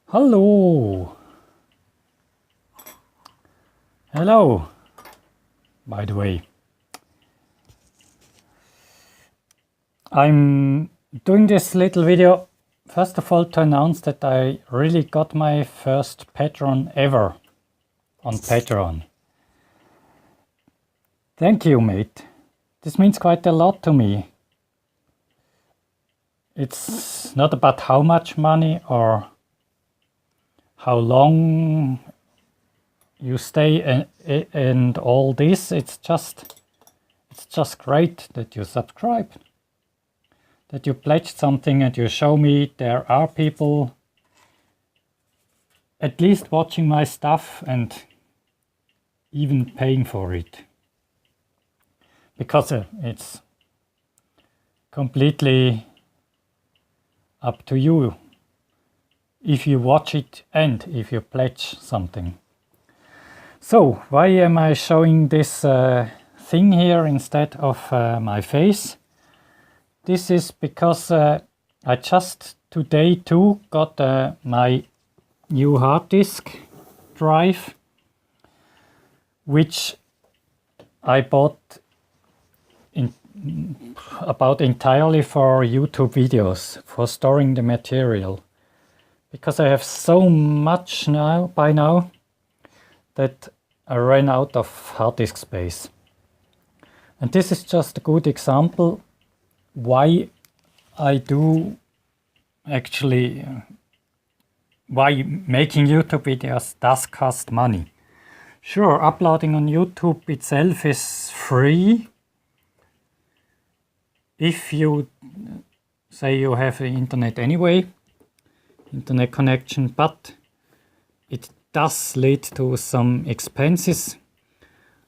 Hello. Hello, by the way. I'm doing this little video first of all to announce that I really got my first patron ever on Patreon. Thank you, mate. This means quite a lot to me. It's not about how much money or how long you stay and all this. It's just great that you subscribe, that you pledge something and you show me there are people at least watching my stuff and even paying for it. Because it's completely up to you if you watch it and if you pledge something. So why am I showing this thing here instead of my face? This is because I just today too got my new hard disk drive, which I bought about entirely for YouTube videos, for storing the material, because I have so much now by now that I ran out of hard disk space. And this is just a good example why I do actually why making YouTube videos does cost money. Sure, uploading on YouTube itself is free if you say you have the internet anyway, internet connection, but it does lead to some expenses,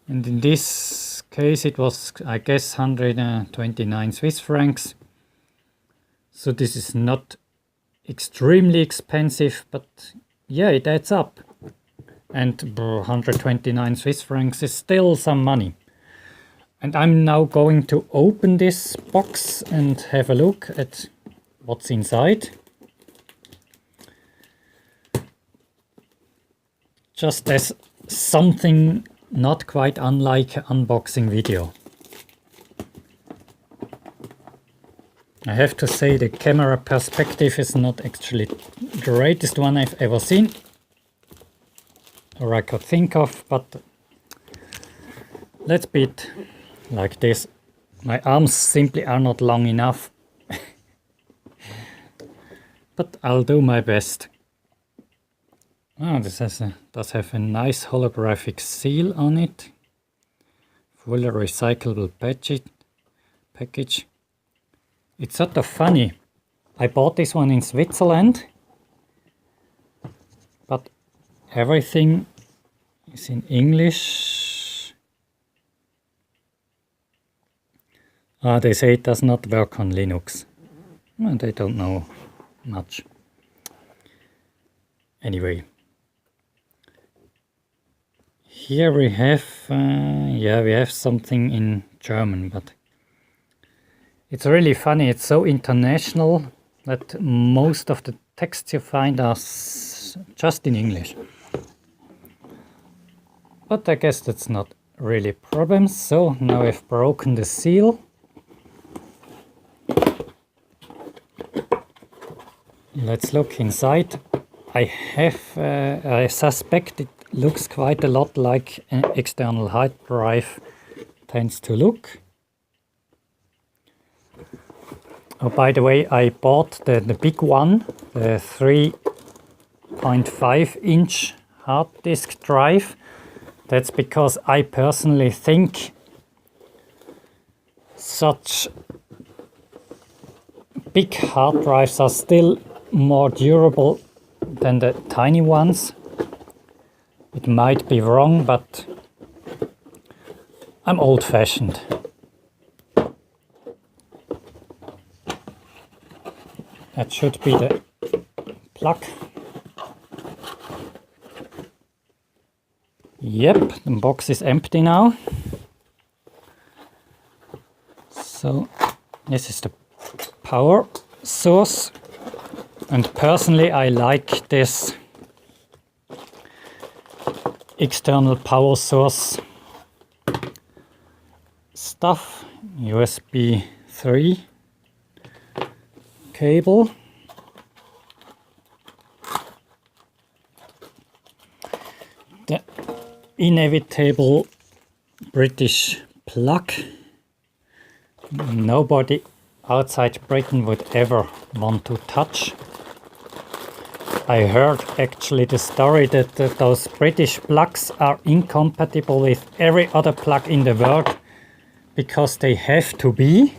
and in this case it was, I guess, 129 Swiss francs. So this is not extremely expensive, but yeah, it adds up, and 129 Swiss francs is still some money. And I'm now going to open this box and have a look at what's inside. Just as something not quite unlike an unboxing video. I have to say the camera perspective is not actually the greatest one I've ever seen, or I could think of, but let's be it like this. My arms simply are not long enough, but I'll do my best. This does have a nice holographic seal on it, fully recyclable package. It's sort of funny. I bought this one in Switzerland, but everything is in English. They say it does not work on Linux. Well, they don't know much. Anyway. Here we have, we have something in German, but it's really funny. It's so international that most of the texts you find are just in English. But I guess that's not really a problem. So now I've broken the seal. Let's look inside. I suspect it looks quite a lot like an external hard drive tends to look. Oh, by the way, I bought the big one, the 3.5 inch hard disk drive. That's because I personally think such big hard drives are still more durable than the tiny ones. It might be wrong, but I'm old-fashioned. That should be the plug. Yep, the box is empty now. So this is the power source. And personally I like this external power source stuff, USB 3 cable. The inevitable British plug. Nobody outside Britain would ever want to touch. I heard actually the story that those British plugs are incompatible with every other plug in the world because they have to be.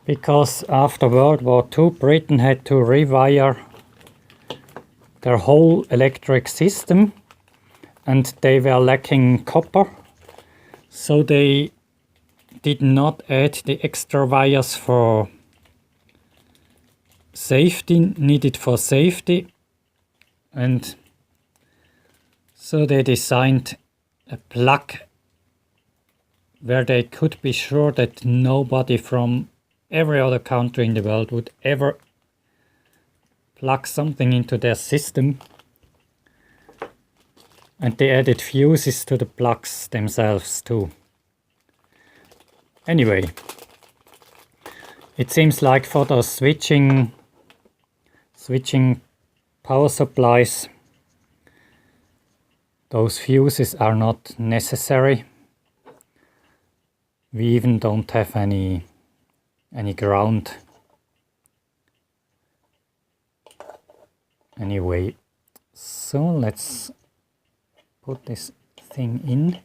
Because after World War II, Britain had to rewire their whole electric system and they were lacking copper. So they did not add the extra wires for safety, needed for safety, and so they designed a plug where they could be sure that nobody from every other country in the world would ever plug something into their system. And they added fuses to the plugs themselves too. Anyway, it seems like for those switching power supplies, those fuses are not necessary. We even don't have any ground. Anyway, so let's put this thing in.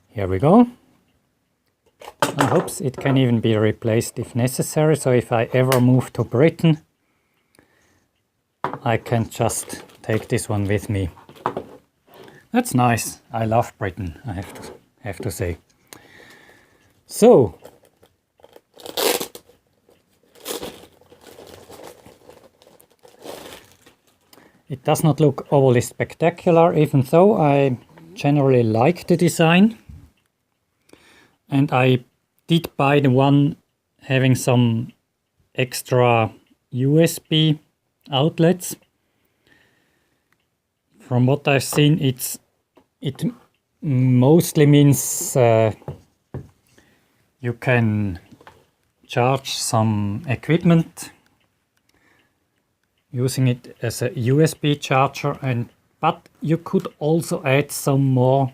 Here we go. I hope it can even be replaced if necessary, so if I ever move to Britain, I can just take this one with me. That's nice. I love Britain, I have to say. So, it does not look overly spectacular, even though I generally like the design. And I did buy the one having some extra USB outlets. From what I've seen, it mostly means you can charge some equipment using it as a USB charger, but you could also add some more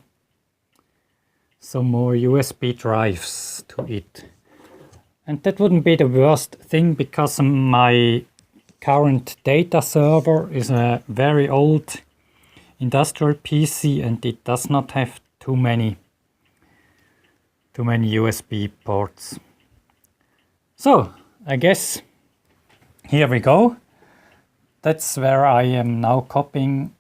USB drives to it. And that wouldn't be the worst thing, because my current data server is a very old industrial PC and it does not have too many USB ports. So I guess here we go. That's where I am now copying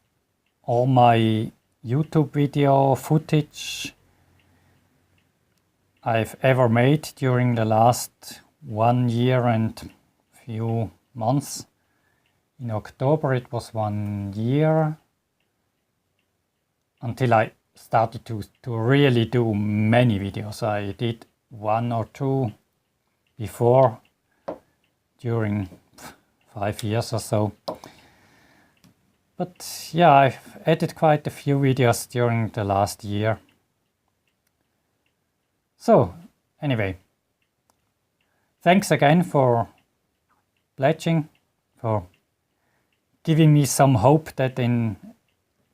all my YouTube video footage I've ever made during the last 1 year and few months. In October it was 1 year until I started to really do many videos. I did 1 or 2 before, during 5 years or so. But yeah, I've added quite a few videos during the last year. So anyway, thanks again for pledging, for giving me some hope that in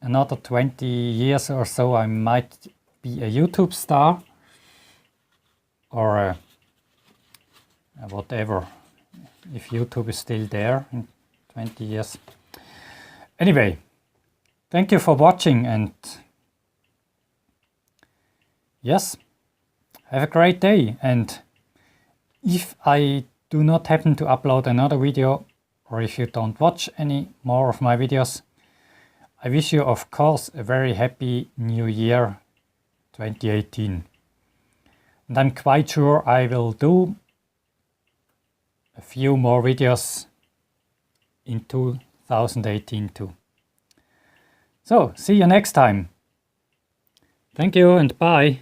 another 20 years or so I might be a YouTube star, or whatever, if YouTube is still there in 20 years. Anyway, thank you for watching, and yes, have a great day. And if I do not happen to upload another video, or if you don't watch any more of my videos, I wish you, of course, a very happy New Year 2018. And I'm quite sure I will do a few more videos in 2018 too. So, see you next time. Thank you and bye.